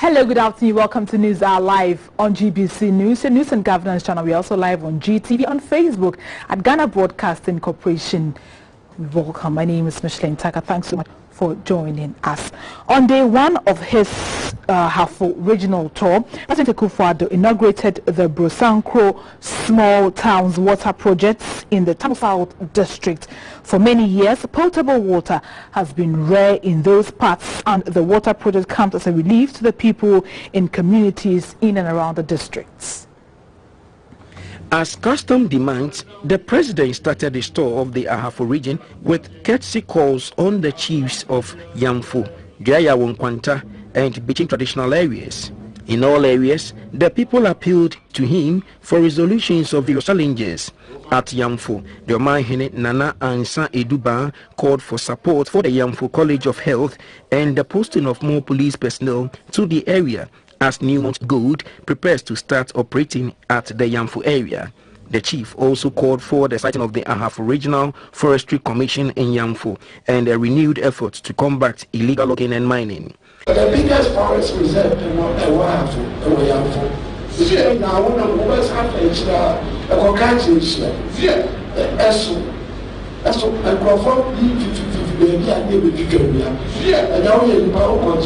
Hello, good afternoon. Welcome to News Hour live on GBC News, the News and Governance channel. We're also live on GTV, on Facebook at Ghana Broadcasting Corporation. Welcome. My name is Micheline Taka. Thanks so much for joining us. On day one of his Hafo regional tour, President Akufo-Addo inaugurated the Brosankro Small Towns Water Projects in the Tamil South District. For many years, potable water has been rare in those parts, and the water project comes as a relief to the people in communities in and around the districts. As custom demands, the president started the tour of the Ahafo region with courtesy calls on the chiefs of Yamfo, Diayawonkwanta, and Bichin traditional areas. In all areas, the people appealed to him for resolutions of the challenges. At Yamfo, the Omahene Nana Ansa Eduba called for support for the Yamfo College of Health and the posting of more police personnel to the area as Newmont Gold prepares to start operating at the Yamfo area. The chief also called for the siting of the Ahafo Regional Forestry Commission in Yamfo and a renewed effort to combat illegal logging and mining. The biggest forest reserve in Yamfo is now one of the best happenings and perform baby and they will do and now we power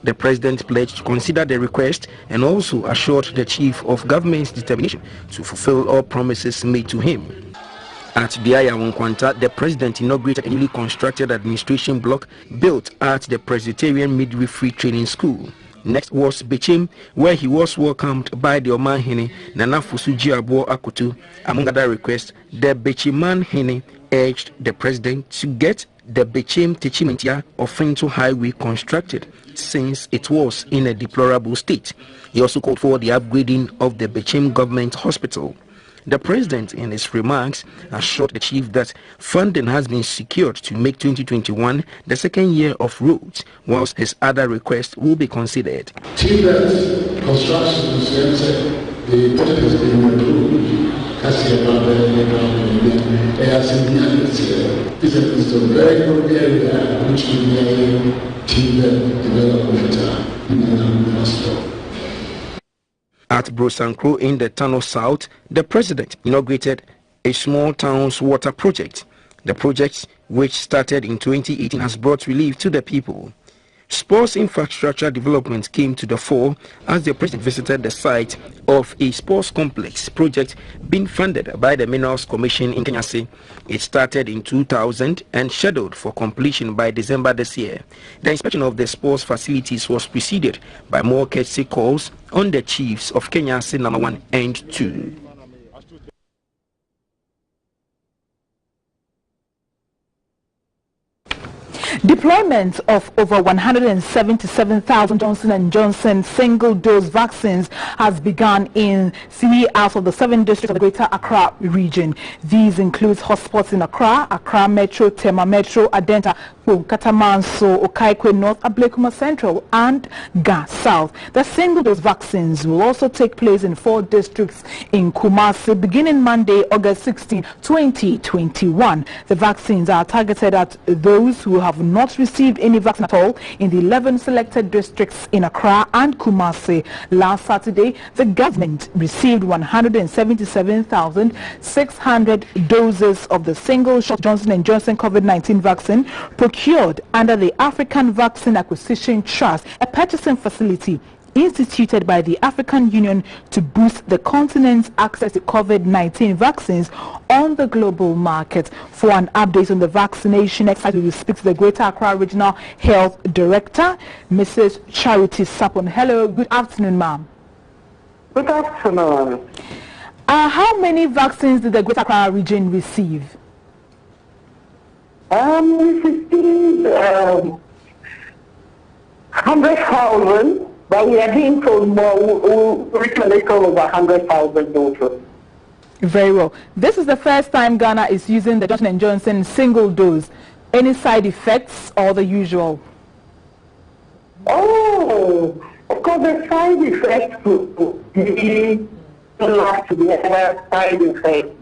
The president pledged to consider the request and also assured the chief of government's determination to fulfill all promises made to him. At Diayawonkwanta, the president inaugurated a newly constructed administration block built at the Presbyterian Midwifery Training School. Next was Bechim, where he was welcomed by the Omahene Nana Fusujiabo Akutu. Among other requests, the Bechiman Hene urged the president to get the Bechim Techimentia of Finto Highway constructed since it was in a deplorable state. He also called for the upgrading of the Bechim Government Hospital. The president, in his remarks, assured the chief that funding has been secured to make 2021 the second year of roads, whilst his other requests will be considered. Construction the project has been approved. This is a very good area which will be development in At Brosankro in the Tano South, the president inaugurated a small towns water project. The project, which started in 2018, has brought relief to the people. Sports infrastructure development came to the fore as the president visited the site of a sports complex project being funded by the Minerals Commission in Kenyasi. It started in 2000 and scheduled for completion by December this year. The inspection of the sports facilities was preceded by more courtesy calls on the chiefs of Kenyasi number 1 and 2. Deployment of over 177,000 Johnson & Johnson single-dose vaccines has begun in 3 out of the 7 districts of the Greater Accra region. These include hotspots in Accra, Accra Metro, Tema Metro, Adenta, Katamanso, Okaikwe North, Ablekuma Central, and Ga South. The single-dose vaccines will also take place in 4 districts in Kumasi beginning Monday, August 16, 2021. The vaccines are targeted at those who have not received any vaccine at all in the 11 selected districts in Accra and Kumasi. Last Saturday, the government received 177,600 doses of the single-shot Johnson & Johnson COVID-19 vaccine procured under the African Vaccine Acquisition Trust, a purchasing facility instituted by the African Union to boost the continent's access to COVID-19 vaccines on the global market. For an update on the vaccination exercise, we will speak to the Greater Accra Regional Health Director, Mrs. Charity Sapon. Hello, good afternoon, ma'am. Good afternoon. How many vaccines did the Greater Accra region receive? We received 100,000. But we are being told more, we collect over 100,000 doses. Very well. This is the first time Ghana is using the Johnson & Johnson single dose. Any side effects or the usual? Oh, of course the side effects will be last year side effects.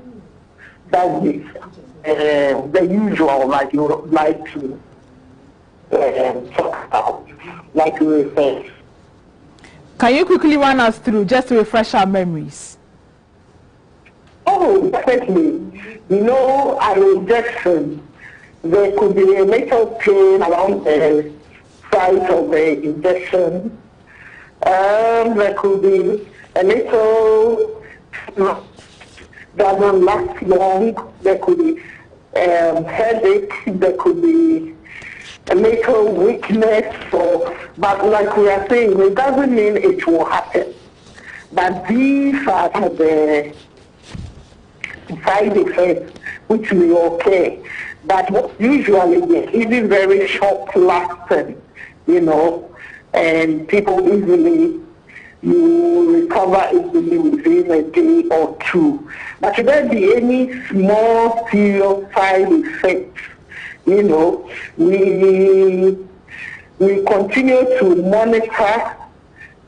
That's it. the usual, like you like to talk about, like you refer. Can you quickly run us through, just to refresh our memories? Oh, definitely. You know, an injection, there could be a little pain around the site of the injection. There could be a little that doesn't last long. There could be headache. There could be a little weakness. But like we are saying, it doesn't mean it will happen. But these are the side effects which may occur. But usually they're even very short lasting, you know, and people easily, you recover easily within a day or two. But should there be any small serious side effects, you know, we continue to monitor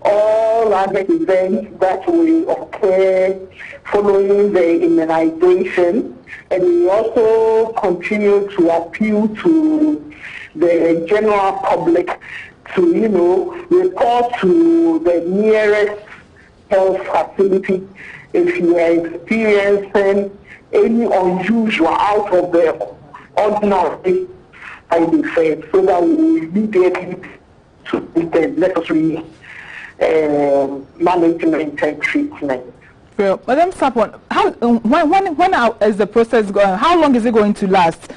all other events that will occur following the immunization, and we also continue to appeal to the general public to, you know, report to the nearest health facility if you are experiencing any unusual out of the ordinary side effects, so that we will immediately to the necessary management and treatment. Well, Madam Sapon, how when is the process going? How long is it going to last?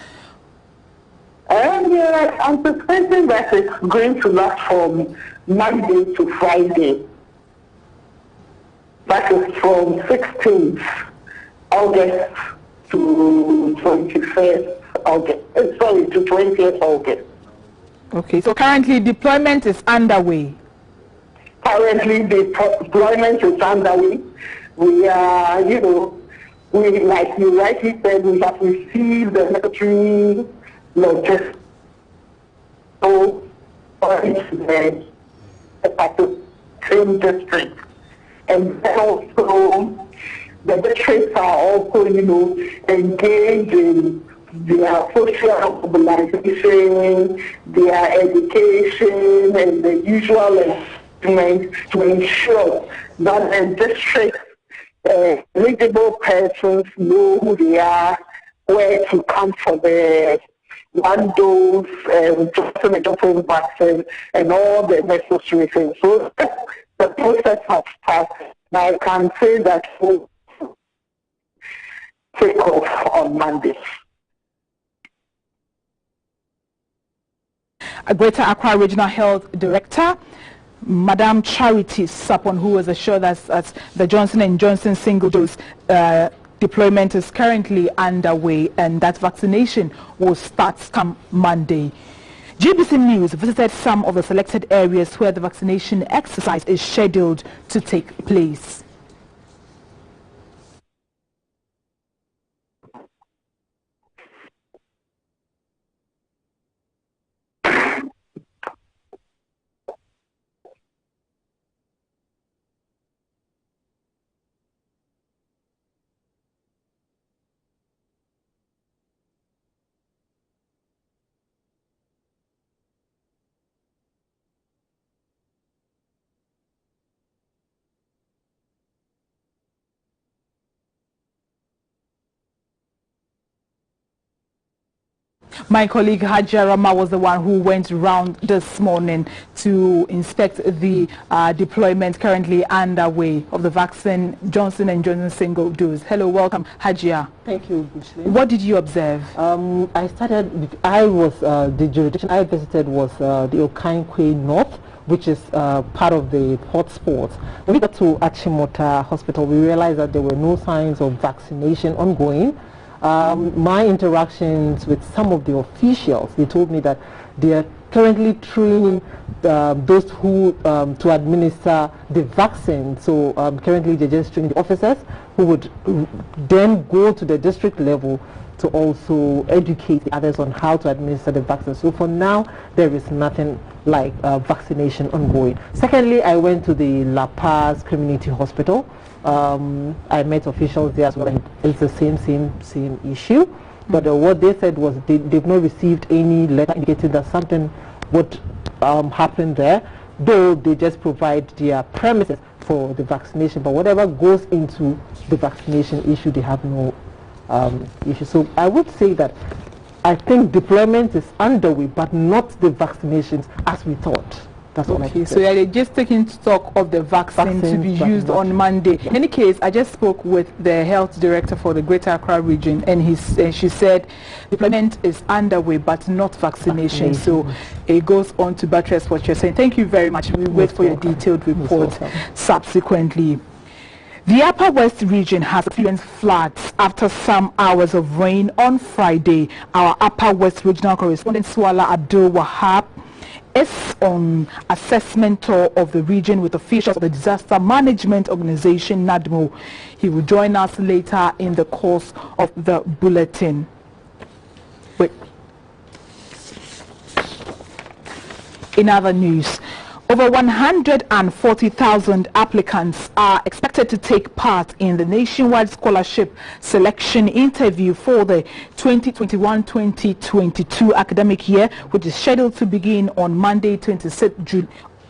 Yeah, I'm suspecting that it's going to last from Monday to Friday. That is from 16th August to 21st August. Sorry, to 20th August. Okay, so currently deployment is underway. Currently, the deployment is underway. We are, you know, like you rightly said, we have received the necessary logistics for the same district. And then also, the districts are also, you know, engaged in their social mobilization, their education, and the usual to ensure that the district eligible persons know who they are, where to come for the one dose, Johnson vaccine, and all the necessary things. So the process has started. I can say that we'll take off on Monday. A Greater Accra Regional Health Director, Madam Charity Sapon, who was assured that the Johnson & Johnson single dose deployment is currently underway and that vaccination will start come Monday. GBC News visited some of the selected areas where the vaccination exercise is scheduled to take place. My colleague Hajia Rama was the one who went around this morning to inspect the deployment currently underway of the vaccine Johnson & Johnson single dose. Hello, welcome, Hajia. Thank you, Bushli. What did you observe? The jurisdiction I visited was the Okankwe North, which is part of the hotspot. When we got to Achimota Hospital, we realized that there were no signs of vaccination ongoing. My interactions with some of the officials, they told me that they are currently training those who to administer the vaccine. So currently they're just training the officers who would then go to the district level to also educate the others on how to administer the vaccine. So for now, there is nothing like vaccination ongoing. Secondly, I went to the La Paz Community Hospital. I met officials there as well, and it's the same issue. But what they said was they've not received any letter indicating that something would happen there, though they just provide their premises for the vaccination. But whatever goes into the vaccination issue, they have no issue. So I would say that I think deployment is underway, but not the vaccinations as we thought. That's what okay, so they're just taking stock of the vaccine to be used on Monday. In any case, I just spoke with the health director for the Greater Accra region, and she said deployment is underway, but not vaccination. So it goes on to buttress what you're saying. Thank you very much. We wait for your detailed report subsequently. The Upper West region has experienced floods after some hours of rain on Friday. Our Upper West regional correspondent Swala Abdul Wahab is on assessment tour of the region with officials of the disaster management organization NADMO. He will join us later in the course of the bulletin. In other news, over 140,000 applicants are expected to take part in the nationwide scholarship selection interview for the 2021-2022 academic year, which is scheduled to begin on Monday, 26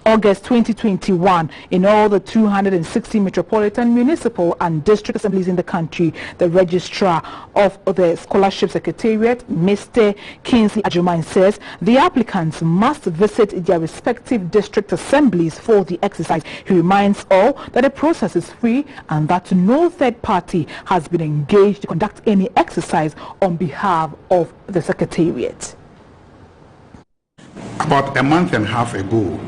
August 2021 in all the 260 metropolitan, municipal and district assemblies in the country. The registrar of the scholarship secretariat, Mr. Kingsley Ajuman, says the applicants must visit their respective district assemblies for the exercise. He reminds all that the process is free and that no third party has been engaged to conduct any exercise on behalf of the secretariat. About a month and a half ago,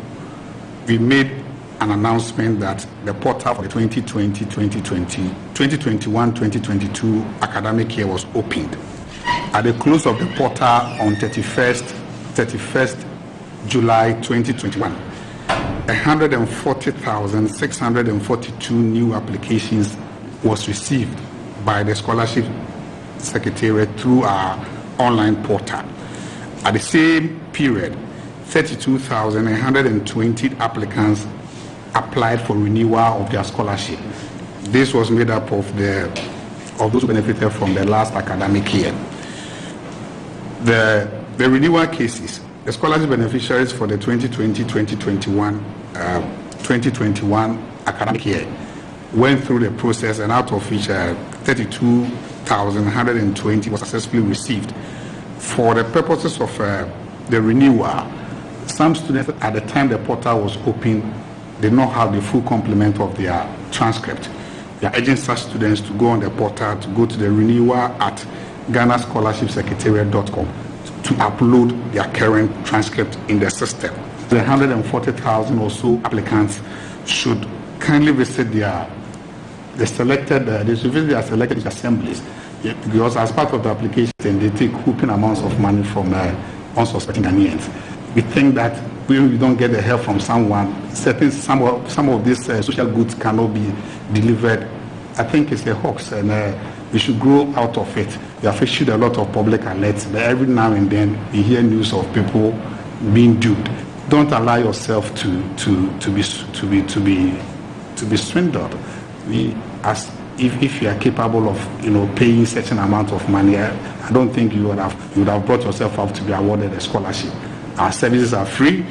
we made an announcement that the portal for the 2021-2022 academic year was opened. At the close of the portal on 31st July 2021, 140,642 new applications was received by the scholarship secretariat through our online portal. At the same period, 32,120 applicants applied for renewal of their scholarship. This was made up of those who benefited from the last academic year. The renewal cases, the scholarship beneficiaries for the 2020-2021 academic year went through the process, and out of which 32,120 was successfully received. For the purposes of the renewal, some students at the time the portal was open did not have the full complement of their transcript. We are urging such students to go on the portal, to go to the renewal at GhanaScholarshipSecretariat.com to upload their current transcript in the system. The 140,000 or so applicants should kindly visit their selected assemblies, because as part of the application they take whooping amounts of money from unsuspecting Ghanaians. We think that when we don't get the help from someone, some of these social goods cannot be delivered. I think it's a hoax, and we should grow out of it. We have issued a lot of public alerts, but every now and then we hear news of people being duped. Don't allow yourself to be swindled. If you are capable of paying certain amount of money, I don't think you would have brought yourself up to be awarded a scholarship. Our services are free.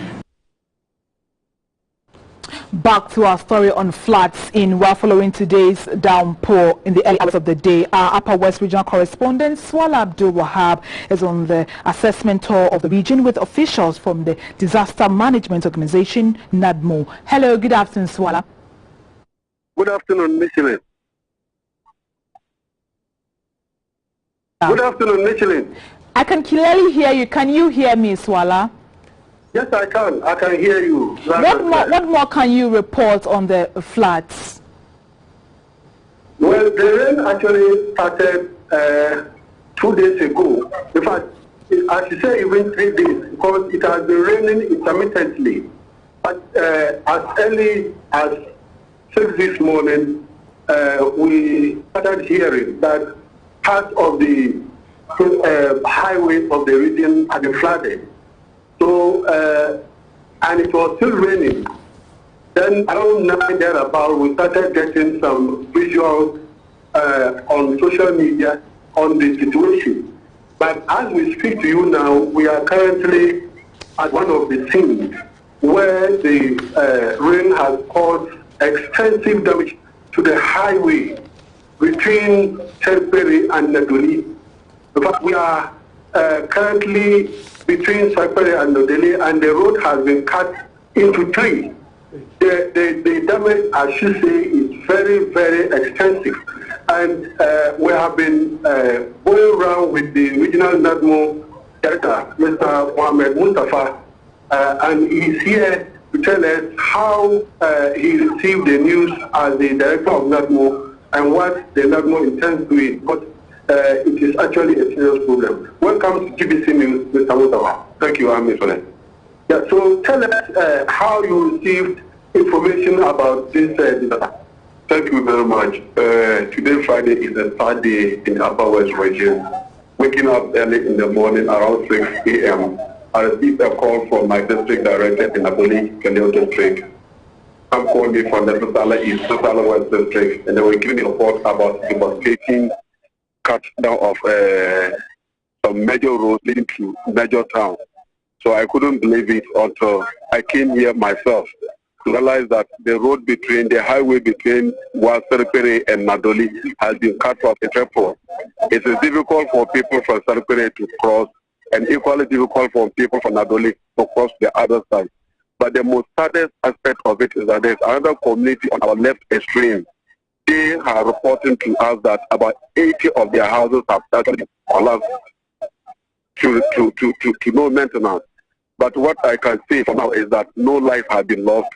Back to our story on floods following today's downpour in the early hours of the day. Our Upper West Regional correspondent Swala Abdul Wahab is on the assessment tour of the region with officials from the disaster management organization NADMO. Hello, good afternoon, Swala. Good afternoon, Michelin. Good afternoon, Michelin. I can clearly hear you. Can you hear me, Swala? Yes, I can. I can hear you. What more can you report on the floods? Well, the rain actually started 2 days ago. In fact, I should say even 3 days, because it has been raining intermittently. But as early as 6 this morning, we started hearing that part of the highways of the region had been flooded. So, and it was still raining. Then around 9 thereabout, we started getting some visuals on social media on the situation. But as we speak to you now, we are currently at one of the scenes where the rain has caused extensive damage to the highway between Serpere and Nadoli. In fact, we are currently between Serpere and Nadoli, and the road has been cut into three. The damage, I should say, is very, very extensive. And we have been going around with the regional NADMO director, Mr. Mohamed Mustafa, and he's here to tell us how he received the news as the director of NADMO and what the NADMO intends to do. But it is actually a serious problem. Welcome to GBC News, Mr. Mustafa. Thank you, Ms. Solen. Yeah, so tell us how you received information about this disaster. Thank you very much. Today, Friday, is a sad day in the Upper West region. Waking up early in the morning around 6 a.m., I received a call from my district director in Aboli, Kaleo district. Some called me from the Sosala East, Sosala West district, and they were giving a report about devastating cut down of some major roads leading to major towns. So I couldn't believe it until I came here myself to realize that the road between the highway between Serpere and Nadoli has been cut off in Treport. It is difficult for people from Serpere to cross, and equally difficult for people from Nadoli to cross the other side. But the most saddest aspect of it is that there's another community on our left extreme. They are reporting to us that about 80 of their houses have actually collapsed to no maintenance. But what I can say for now is that no life has been lost.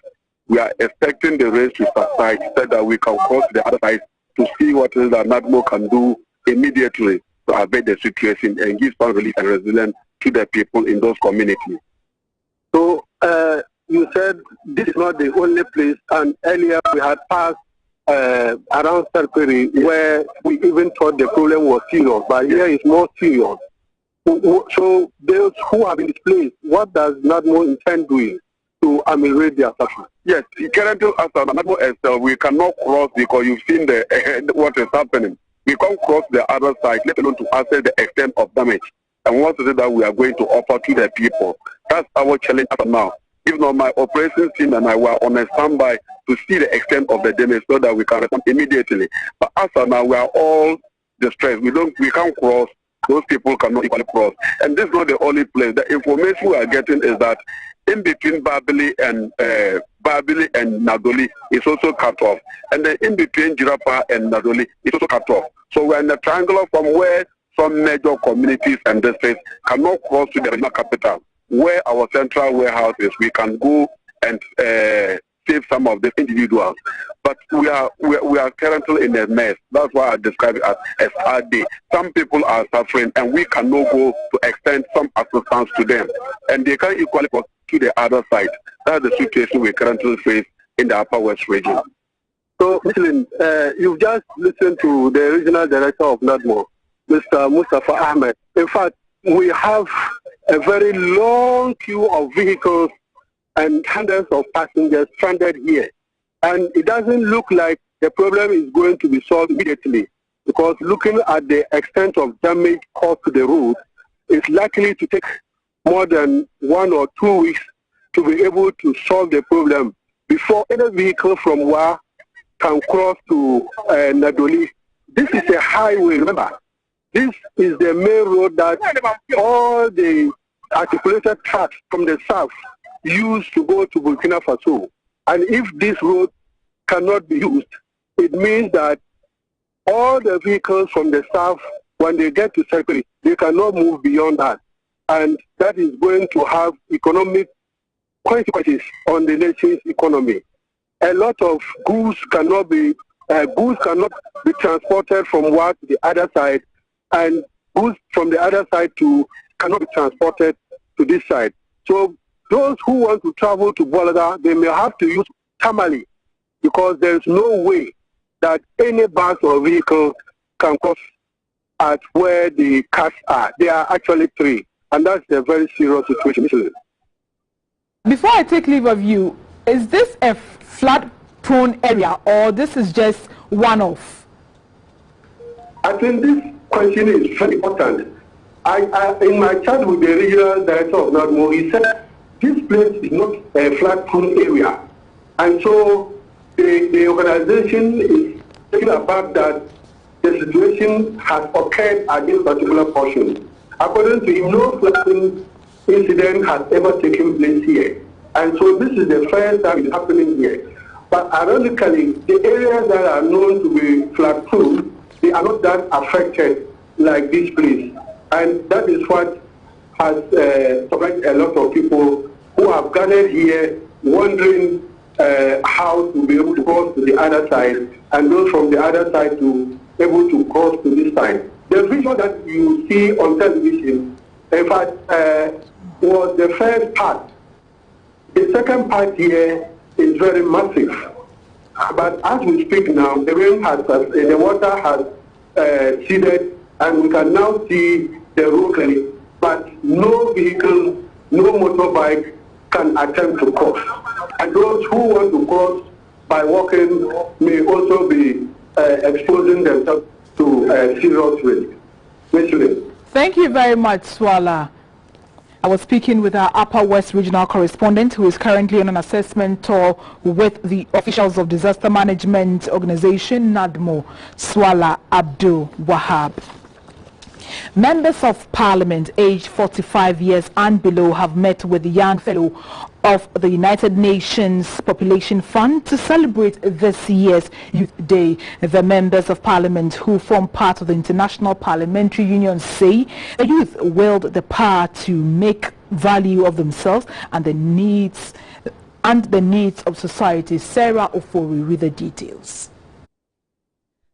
We are expecting the rains to subside so that we can cross the other side to see what is that NADMO can do immediately to abate the situation and give some relief and resilience to the people in those communities. So you said this is not the only place, and earlier we had passed around Serpere where we even thought the problem was serious, but here is more serious. So those who have been displaced, what does NADMO intend doing to ameliorate their suffering? Yes, currently as NADMO itself, we cannot cross because you've seen what is happening. We can't cross the other side, let alone to assess the extent of damage. And what is it that we are going to offer to the people? That's our challenge as of now. If not, my operations team and I were on a standby to see the extent of the damage so that we can respond immediately. But as of now, we are all distressed. We can't cross. Those people cannot equally cross. And this is not the only place. The information we are getting is that in between Babili and Nadoli is also cut off. And then in between Jirapa and Nadoli is also cut off. So we're in a triangle from where some major communities and districts cannot cross to the regional capital. Where our central warehouse is, we can go and save some of the individuals. But we are currently in a mess. That's why I describe it as a hard day. Some people are suffering, and we cannot go to extend some assistance to them. And they can equally go to the other side. That's the situation we currently face in the Upper West region. So, Mr. you've just listened to the regional director of NADMO, Mr. Mustafa Ahmed. In fact, we have a very long queue of vehicles and hundreds of passengers stranded here. And it doesn't look like the problem is going to be solved immediately, because looking at the extent of damage caused to the road, it's likely to take more than 1 or 2 weeks to be able to solve the problem before any vehicle from Wa can cross to Nadoli. This is a highway, remember. This is the main road that all the articulated trucks from the south use to go to Burkina Faso. And if this road cannot be used, it means that all the vehicles from the south, when they get to Serpere, they cannot move beyond that. And that is going to have economic consequences on the nation's economy. A lot of goods cannot be transported from one to the other side, and goods from the other side cannot be transported to this side. So those who want to travel to Bolaga, they may have to use Tamale, because there is no way that any bus or vehicle can cross at where the cars are. There are actually 3, and that's a very serious situation. Before I take leave of you, is this a flood-prone area, or this is just one-off? I think this question is very important. in my chat with the regional director of NADMO, he said this place is not a flood-prone area. And so the organization is taking aback that the situation has occurred at this particular portion. According to him, no flooding incident has ever taken place here. And so this is the first time it's happening here. But ironically, the areas that are known to be flood-prone, they are not that affected like this place. And that is what has surprised a lot of people who have gathered here wondering how to be able to cross to the other side, and those from the other side to able to cross to this side. The visual that you see on television, in fact, was the first part. The second part here is very massive. But as we speak now, the rain has, the water has seeded, and we can now see the road clearly. But no vehicle, no motorbike can attempt to cross. And those who want to cross by walking may also be exposing themselves to serious risk. Thank you very much, Swala. I was speaking with our Upper West Regional Correspondent, who is currently on an assessment tour with the officials of Disaster Management Organization, NADMO, Swala Abdul Wahab. Members of Parliament aged 45 years and below have met with the young fellow of the United Nations Population Fund to celebrate this year's Youth Day. The members of Parliament who form part of the International Parliamentary Union say the youth wield the power to make value of themselves and the needs of society. Sarah Ofori with the details.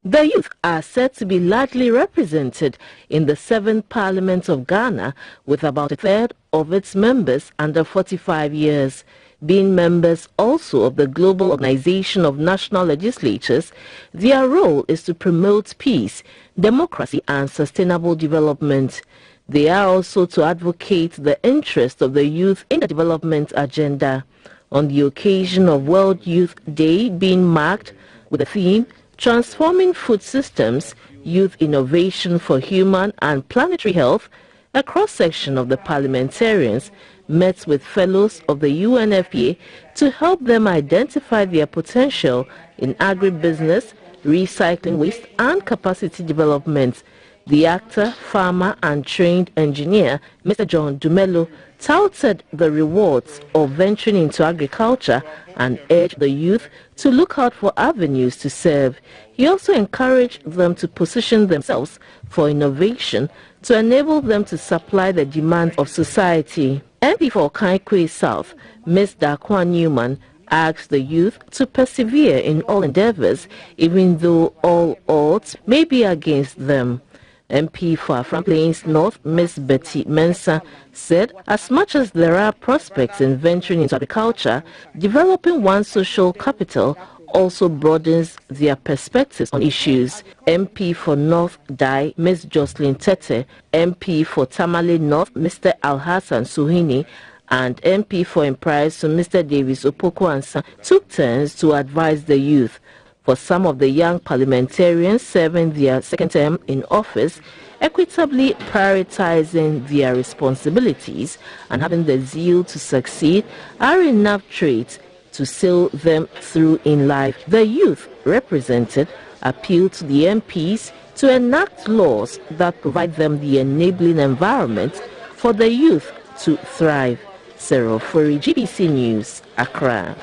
The youth are said to be largely represented in the 7th Parliament of Ghana, with about a third of its members under 45 years. Being members also of the Global Organization of National Legislatures, their role is to promote peace, democracy and sustainable development. They are also to advocate the interests of the youth in the development agenda. On the occasion of World Youth Day being marked with the theme Transforming Food Systems, Youth Innovation for Human and Planetary Health, a cross-section of the parliamentarians met with fellows of the UNFPA to help them identify their potential in agribusiness, recycling waste and capacity development. The actor, farmer and trained engineer, Mr. John Dumelo, touted the rewards of venturing into agriculture and urged the youth to look out for avenues to serve. He also encouraged them to position themselves for innovation to enable them to supply the demands of society. MP for Kaikwe South, Ms. Dakwa Newman, asked the youth to persevere in all endeavors, even though all odds may be against them. MP for Afram Plains North, Ms. Betty Mensah, said as much as there are prospects in venturing into agriculture, developing one's social capital also broadens their perspectives on issues. MP for North Dai, Ms. Jocelyn Tete, MP for Tamale North, Mr. Alhassan Suhini, and MP for Imprice, Mr. Davis Opoku-Ansa, took turns to advise the youth. For some of the young parliamentarians serving their second term in office, equitably prioritizing their responsibilities and having the zeal to succeed are enough traits to sail them through in life. The youth represented appealed to the MPs to enact laws that provide them the enabling environment for the youth to thrive. Sarah Ofori, GBC News, Accra.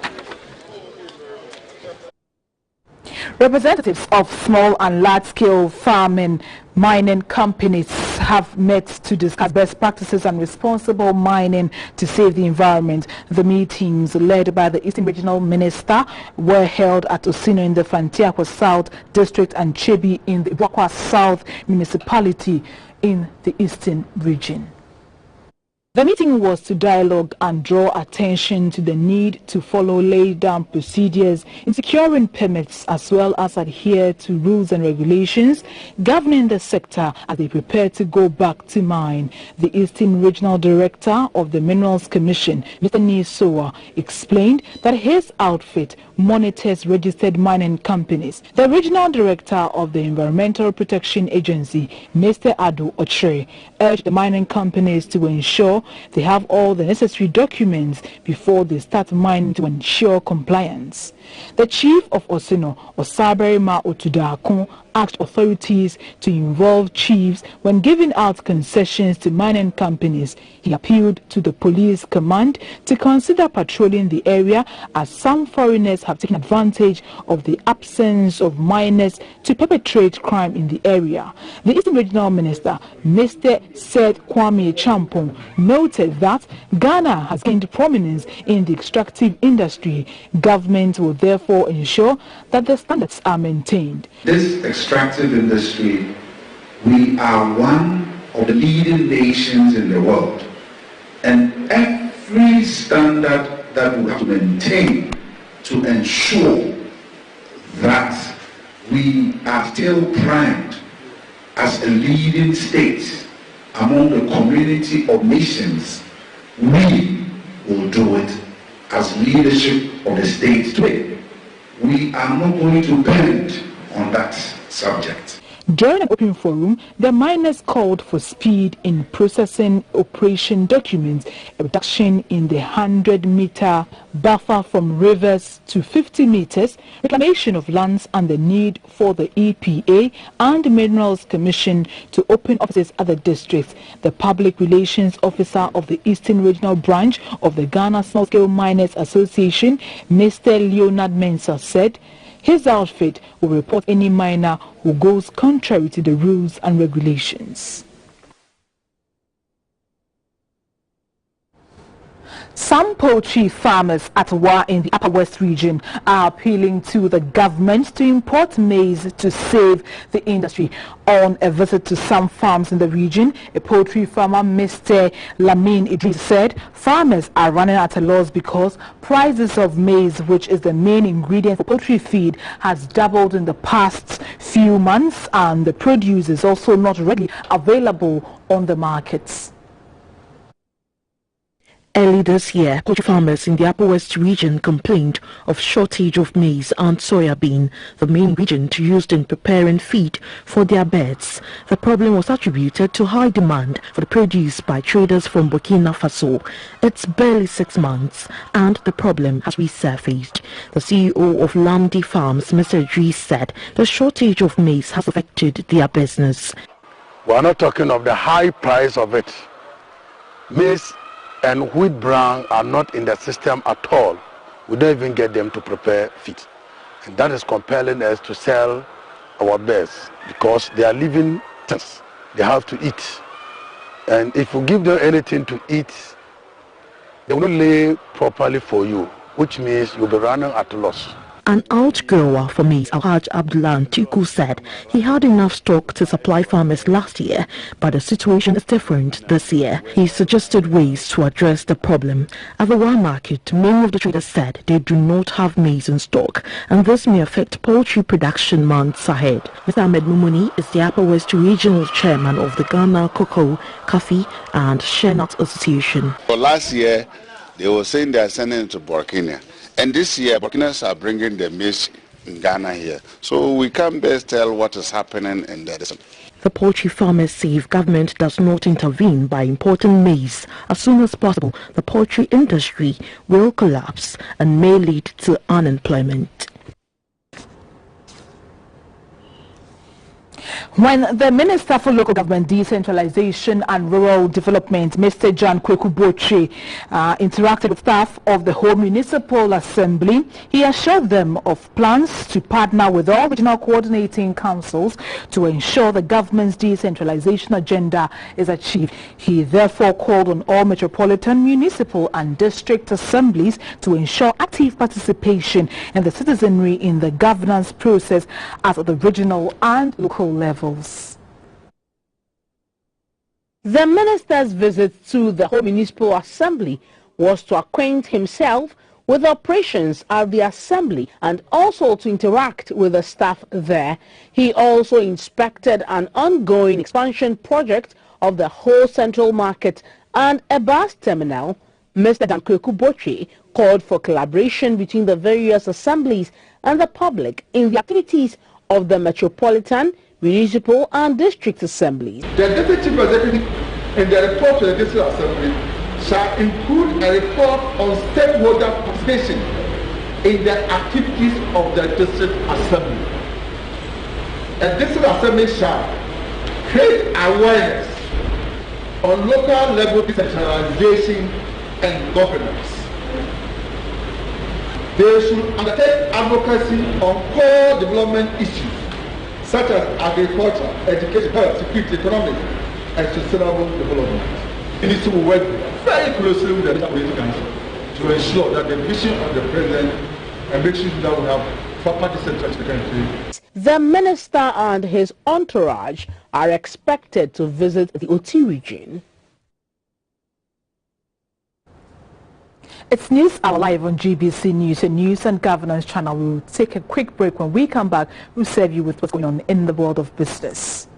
Representatives of small and large-scale farming mining companies have met to discuss best practices and responsible mining to save the environment. The meetings, led by the Eastern Regional Minister, were held at Osino in the Fantiakwa South District and Chebi in the Ibwakwa South Municipality in the Eastern Region. The meeting was to dialogue and draw attention to the need to follow laid down procedures in securing permits as well as adhere to rules and regulations governing the sector as they prepare to go back to mine. The Eastern Regional Director of the Minerals Commission, Mr. Nisoa, explained that his outfit monitors registered mining companies. The Regional Director of the Environmental Protection Agency, Mr. Ado Ochre, urged the mining companies to ensure they have all the necessary documents before they start mining to ensure compliance. The Chief of Osino, Osabere Ma Otudakun, asked authorities to involve chiefs when giving out concessions to mining companies. He appealed to the police command to consider patrolling the area as some foreigners have taken advantage of the absence of miners to perpetrate crime in the area. The Eastern Regional Minister, Mr. Seth Kwame Champong, noted that Ghana has gained prominence in the extractive industry. Government will therefore ensure that the standards are maintained. This extractive industry, we are one of the leading nations in the world, and every standard that we have to maintain to ensure that we are still primed as a leading state among the community of nations, we will do it as leadership of the state today. We are not going to bend on that subject. During an open forum, the miners called for speed in processing operation documents, a reduction in the 100-meter buffer from rivers to 50 meters, reclamation of lands and the need for the EPA and the Minerals Commission to open offices at the districts. The Public Relations Officer of the Eastern Regional Branch of the Ghana Small Scale Miners Association, Mr. Leonard Mensah, said his outfit will report any miner who goes contrary to the rules and regulations. Some poultry farmers at Wa in the Upper West region are appealing to the government to import maize to save the industry. On a visit to some farms in the region, a poultry farmer, Mr. Lamin Idris, said farmers are running at a loss because prices of maize, which is the main ingredient for poultry feed, has doubled in the past few months, and the produce is also not readily available on the markets. Early this year, poultry farmers in the Upper West region complained of shortage of maize and soybean, the main ingredient used in preparing feed for their birds. The problem was attributed to high demand for the produce by traders from Burkina Faso. It's barely 6 months and the problem has resurfaced. The CEO of Lamdi Farms, Mr. Idris, said the shortage of maize has affected their business. We are not talking of the high price of it. Maize and wheat bran are not in the system at all. We don't even get them to prepare feed. And that is compelling us to sell our birds because they are living things. They have to eat. And if you give them anything to eat, they will not lay properly for you, which means you'll be running at a loss. An outgrower for maize, Alhaj Abdullah Ntiku, said he had enough stock to supply farmers last year, but the situation is different this year. He suggested ways to address the problem. At the Wa market, many of the traders said they do not have maize in stock, and this may affect poultry production months ahead. Mr. Ahmed Mumuni is the Upper West Regional Chairman of the Ghana Cocoa, Coffee and Shea Nut Association. For last year, they were saying they are sending it to Burkina. And this year, Burkinas are bringing the maize in Ghana here. So we can't best tell what is happening in the... The poultry farmers say if government does not intervene by importing maize as soon as possible, the poultry industry will collapse and may lead to unemployment. When the Minister for Local Government Decentralization and Rural Development, Mr. John Kweku Poultry, interacted with staff of the whole Municipal Assembly, he assured them of plans to partner with all regional coordinating councils to ensure the government's decentralization agenda is achieved. He therefore called on all metropolitan, municipal and district assemblies to ensure active participation in the citizenry in the governance process at the regional and local levels. The minister's visit to the whole municipal assembly was to acquaint himself with operations at the assembly and also to interact with the staff there. He also inspected an ongoing expansion project of the whole central market and a bus terminal. Mr. Dankweku Boche called for collaboration between the various assemblies and the public in the activities of the metropolitan, municipal and district assemblies. The deputy chief executive in the report to the district assembly shall include a report on stakeholder participation in the activities of the district assembly. A district assembly shall create awareness on local level decentralization and governance. They should undertake advocacy on core development issues such as agriculture, education, health, security, economic, and sustainable development. It needs to work very closely with the National Council to ensure that the vision of the president and make sure that we have proper decentralization in the country. The minister and his entourage are expected to visit the Oti region. It's News Hour live on GBC News, a news and governance channel. We will take a quick break. When we come back, we'll serve you with what's going on in the world of business.